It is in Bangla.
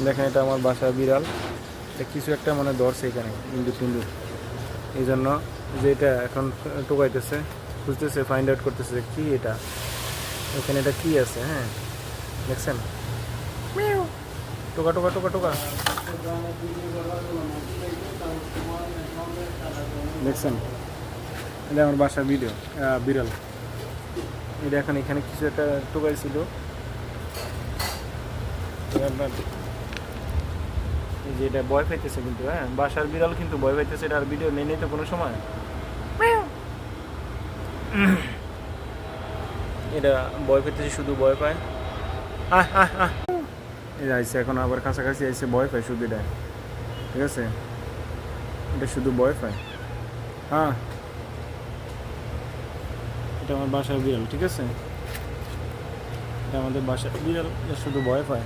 দেখেন এটা আমার বাসার বিড়াল, এটা কিছু একটা মানে ধরছে এখানে ইন্দুর টিন্দুর, এই জন্য যে এটা এখন টোকাইতেছে, খুঁজতেছে, ফাইন্ড আউট করতেছে যে কী এটা, এখানে এটা কী আছে। হ্যাঁ দেখছেন, টোকা টোকা টোকা টোকা, দেখছেন এটা আমার বাসার বিড়াল, এটা এখন এখানে কিছু একটা টোকাইছিল। এই যে এটা ভয় পাইতেছে কিন্তু, হ্যাঁ বাসার বিড়াল কিন্তু ভয় পাইতেছে, এটা আর ভিডিও নেই নেই তো কোনো সময়। এটা ভয় পাইতেছে, শুধু ভয় পায়। এটা আইসে এখন আবার কাছাকাছি আইসে, ভয় পায় শুধু এটা, ঠিক আছে, এটা শুধু ভয় পায়। হ্যাঁ এটা আমার বাসার বিড়াল, ঠিক আছে, এটা আমাদের বাসার বিড়াল, এটা শুধু ভয় পায়।